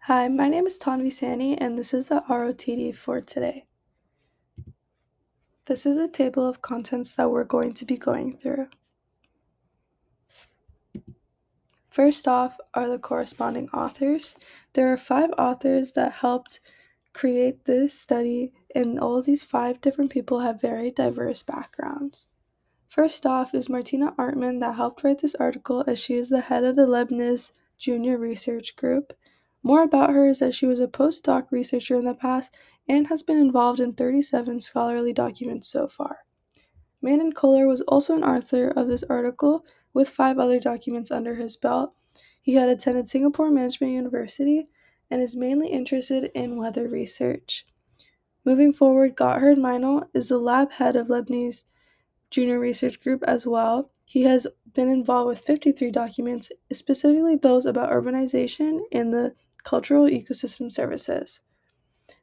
Hi, my name is Tanvi Sani, and this is the ROTD for today. This is a table of contents that we're going to be going through. First off are the corresponding authors. There are 5 authors that helped create this study, and all of these 5 different people have very diverse backgrounds. First off is Martina Artman that helped write this article as she is the head of the Leibniz Junior Research Group. More about her is that she was a postdoc researcher in the past and has been involved in 37 scholarly documents so far. Manon Kohler was also an author of this article with 5 other documents under his belt. He had attended Singapore Management University and is mainly interested in weather research. Moving forward, Gotthard Meinl is the lab head of Leibniz Junior Research Group as well. He has been involved with 53 documents, specifically those about urbanization and the cultural ecosystem services.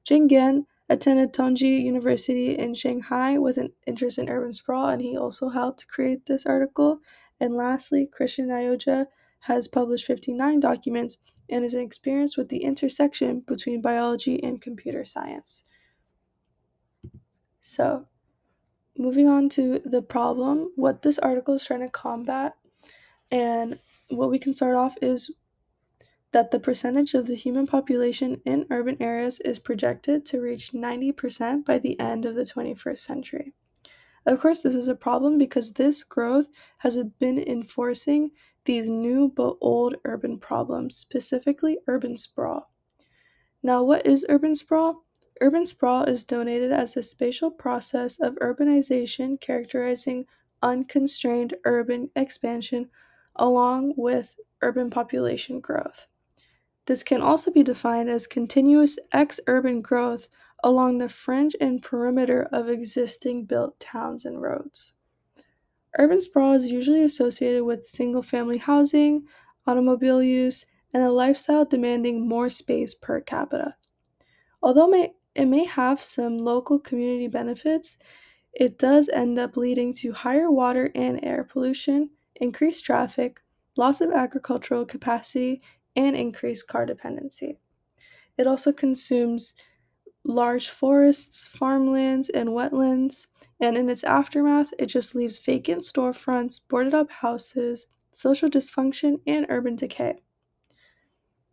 Jing Gan attended Tongji University in Shanghai with an interest in urban sprawl, and he also helped create this article. And lastly, Christian Nyoja has published 59 documents and is experienced with the intersection between biology and computer science. So, moving on to the problem, what this article is trying to combat, and what we can start off is that the percentage of the human population in urban areas is projected to reach 90% by the end of the 21st century. Of course, this is a problem because this growth has been enforcing these new but old urban problems, specifically urban sprawl. Now, what is urban sprawl? Urban sprawl is denoted as the spatial process of urbanization characterizing unconstrained urban expansion along with urban population growth. This can also be defined as continuous ex-urban growth along the fringe and perimeter of existing built towns and roads. Urban sprawl is usually associated with single-family housing, automobile use, and a lifestyle demanding more space per capita. Although it may have some local community benefits, it does end up leading to higher water and air pollution, increased traffic, loss of agricultural capacity, and increased car dependency. It also consumes large forests, farmlands, and wetlands, and in its aftermath, it just leaves vacant storefronts, boarded up houses, social dysfunction, and urban decay.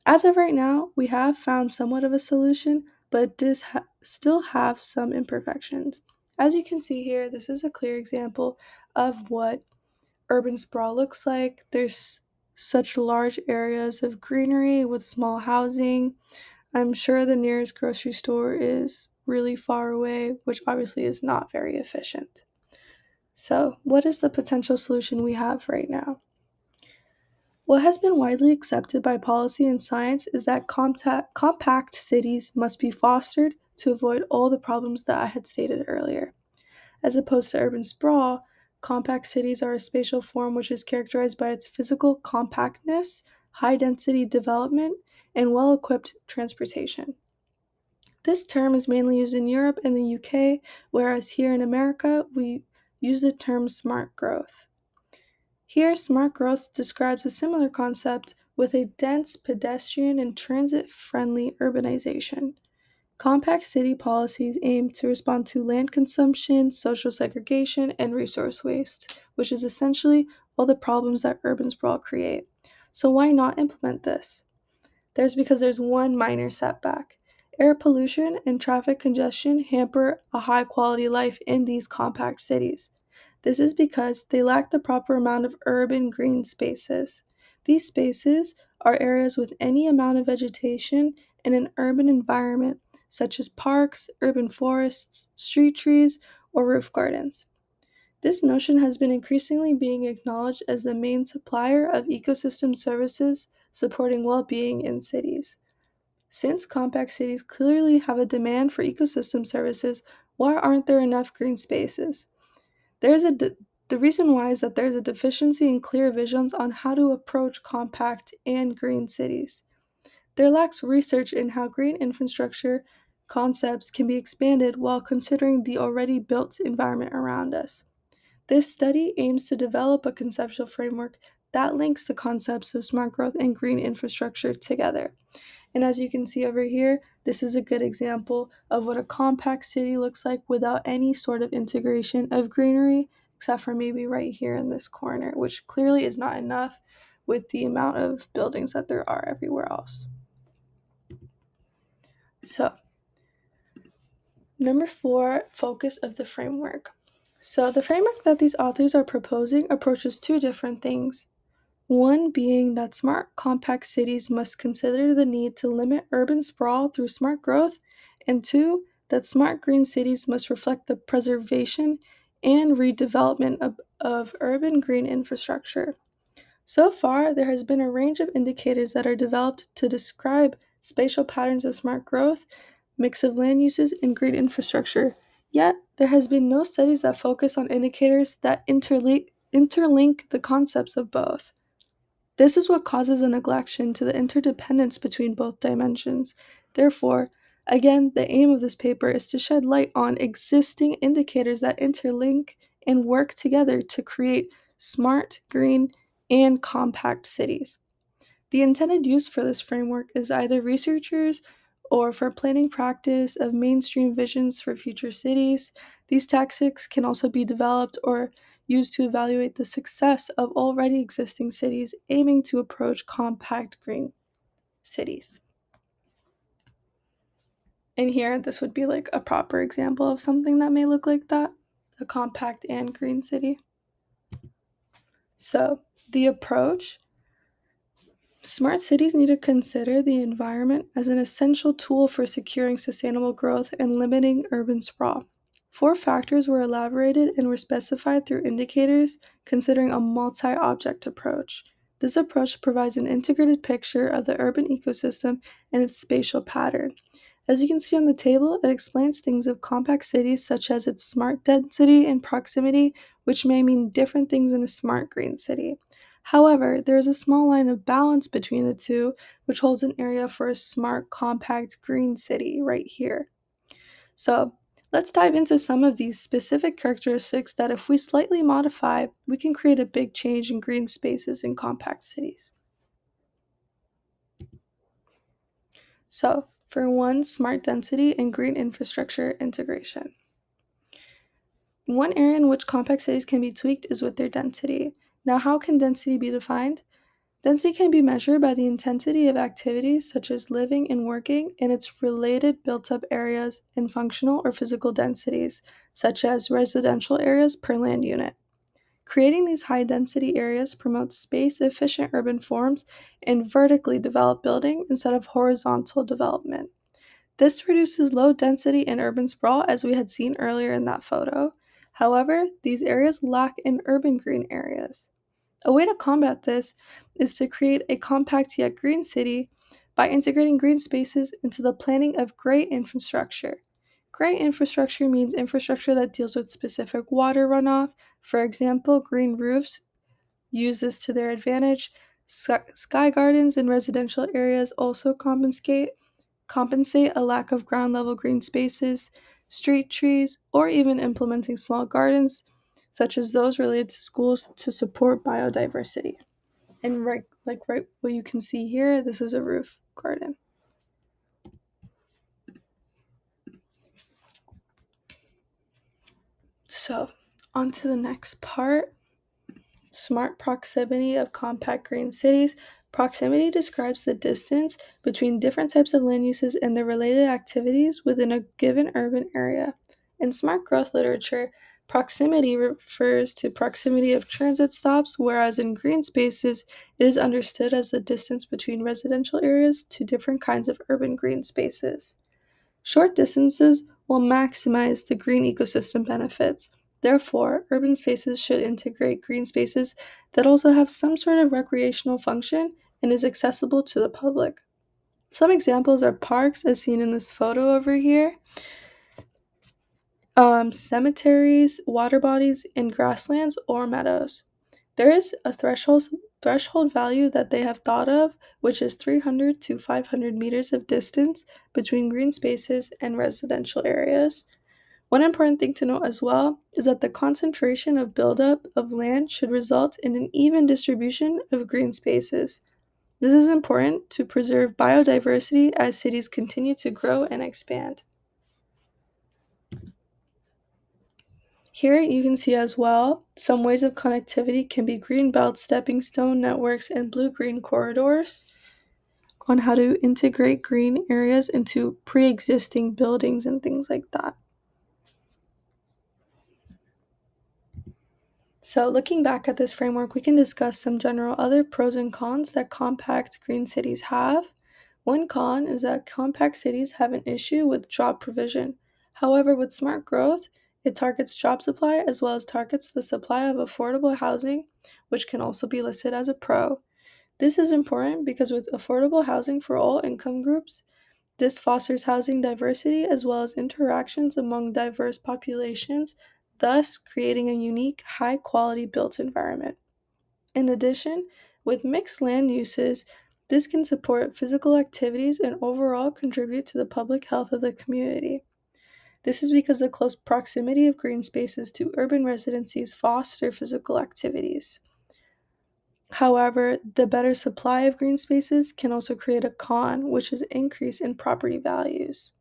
As of right now, we have found somewhat of a solution, but it does still have some imperfections. As you can see here, this is a clear example of what urban sprawl looks like. There's such large areas of greenery with small housing. I'm sure the nearest grocery store is really far away, which obviously is not very efficient. So, what is the potential solution we have right now? What has been widely accepted by policy and science is that compact cities must be fostered to avoid all the problems that I had stated earlier. As opposed to urban sprawl, compact cities are a spatial form which is characterized by its physical compactness, high density development, and well equipped transportation. This term is mainly used in Europe and the UK, whereas here in America, we use the term smart growth. Here, smart growth describes a similar concept with a dense pedestrian and transit friendly urbanization. Compact city policies aim to respond to land consumption, social segregation, and resource waste, which is essentially all the problems that urban sprawl create. So why not implement this? There's one minor setback. Air pollution and traffic congestion hamper a high quality life in these compact cities. This is because they lack the proper amount of urban green spaces. These spaces are areas with any amount of vegetation in an urban environment, such as parks, urban forests, street trees, or roof gardens. This notion has been increasingly being acknowledged as the main supplier of ecosystem services supporting well being in cities. Since compact cities clearly have a demand for ecosystem services, why aren't there enough green spaces? The reason why is that there's a deficiency in clear visions on how to approach compact and green cities. There lacks research in how green infrastructure concepts can be expanded while considering the already built environment around us. This study aims to develop a conceptual framework that links the concepts of smart growth and green infrastructure together. And as you can see over here, this is a good example of what a compact city looks like without any sort of integration of greenery, except for maybe right here in this corner, which clearly is not enough with the amount of buildings that there are everywhere else. So, number 4, focus of the framework. So, the framework that these authors are proposing approaches two different things. One being that smart, compact cities must consider the need to limit urban sprawl through smart growth, and two, that smart green cities must reflect the preservation and redevelopment of urban green infrastructure. So far, there has been a range of indicators that are developed to describe spatial patterns of smart growth, mix of land uses, and green infrastructure. Yet, there has been no studies that focus on indicators that interlink the concepts of both. This is what causes a neglection to the interdependence between both dimensions. Therefore, again, the aim of this paper is to shed light on existing indicators that interlink and work together to create smart, green, and compact cities. The intended use for this framework is either researchers or for planning practice of mainstream visions for future cities. These tactics can also be developed or used to evaluate the success of already existing cities aiming to approach compact green cities. And here, this would be like a proper example of something that may look like that, a compact and green city. So, the approach. Smart cities need to consider the environment as an essential tool for securing sustainable growth and limiting urban sprawl. 4 factors were elaborated and were specified through indicators considering a multi object approach. This approach provides an integrated picture of the urban ecosystem and its spatial pattern. As you can see on the table, it explains things of compact cities such as its smart density and proximity, which may mean different things in a smart green city. However, there is a small line of balance between the two, which holds an area for a smart, compact green city right here. So, let's dive into some of these specific characteristics that, if we slightly modify, we can create a big change in green spaces in compact cities. So, for one, smart density and green infrastructure integration. One area in which compact cities can be tweaked is with their density. Now, how can density be defined? Density can be measured by the intensity of activities such as living and working and its related built up areas and functional or physical densities, such as residential areas per land unit. Creating these high density areas promotes space efficient urban forms and vertically developed building instead of horizontal development. This reduces low density and urban sprawl, as we had seen earlier in that photo. However, these areas lack in urban green areas. A way to combat this is to create a compact yet green city by integrating green spaces into the planning of gray infrastructure. Gray infrastructure means infrastructure that deals with specific water runoff. For example, green roofs use this to their advantage. Sky gardens in residential areas also compensate a lack of ground level green spaces, street trees, or even implementing small gardens, such as those related to schools, to support biodiversity. And right what you can see here, this is a roof garden. So, on to the next part. Smart proximity of compact green cities. Proximity describes the distance between different types of land uses and their related activities within a given urban area. In smart growth literature, proximity refers to proximity of transit stops, whereas in green spaces, it is understood as the distance between residential areas to different kinds of urban green spaces. Short distances will maximize the green ecosystem benefits. Therefore, urban spaces should integrate green spaces that also have some sort of recreational function and is accessible to the public. Some examples are parks, as seen in this photo over here, cemeteries, water bodies, and grasslands or meadows. There is a threshold value that they have thought of, which is 300 to 500 meters of distance between green spaces and residential areas. One important thing to note as well is that the concentration of buildup of land should result in an even distribution of green spaces. This is important to preserve biodiversity as cities continue to grow and expand. Here you can see as well some ways of connectivity can be green belt, stepping stone networks, and blue-green corridors on how to integrate green areas into pre-existing buildings and things like that. So looking back at this framework, we can discuss some general other pros and cons that compact green cities have. One con is that compact cities have an issue with job provision. However, with smart growth, it targets job supply as well as targets the supply of affordable housing, which can also be listed as a pro. This is important because with affordable housing for all income groups, this fosters housing diversity as well as interactions among diverse populations, thus creating a unique, high quality built environment. In addition, with mixed land uses, this can support physical activities and overall contribute to the public health of the community. This is because the close proximity of green spaces to urban residencies foster physical activities. However, the better supply of green spaces can also create a con, which is increase in property values.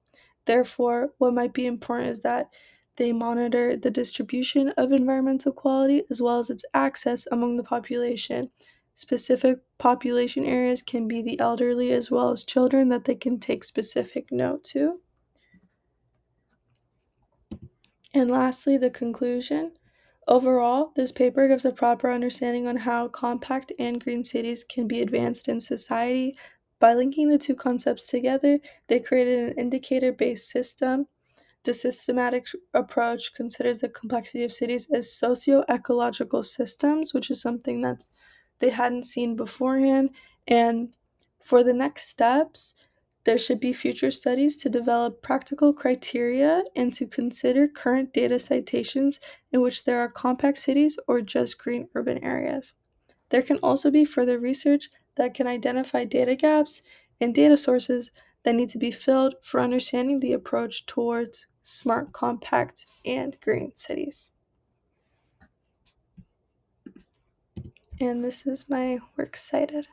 Therefore, what might be important is that they monitor the distribution of environmental quality as well as its access among the population. Specific population areas can be the elderly as well as children that they can take specific note to. And lastly, the conclusion. Overall, this paper gives a proper understanding on how compact and green cities can be advanced in society. By linking the two concepts together, they created an indicator based system. The systematic approach considers the complexity of cities as socio-ecological systems, which is something that they hadn't seen beforehand. And for the next steps, there should be future studies to develop practical criteria and to consider current data citations in which there are compact cities or just green urban areas. There can also be further research that can identify data gaps and data sources that need to be filled for understanding the approach towards smart, compact, and green cities. And this is my works cited.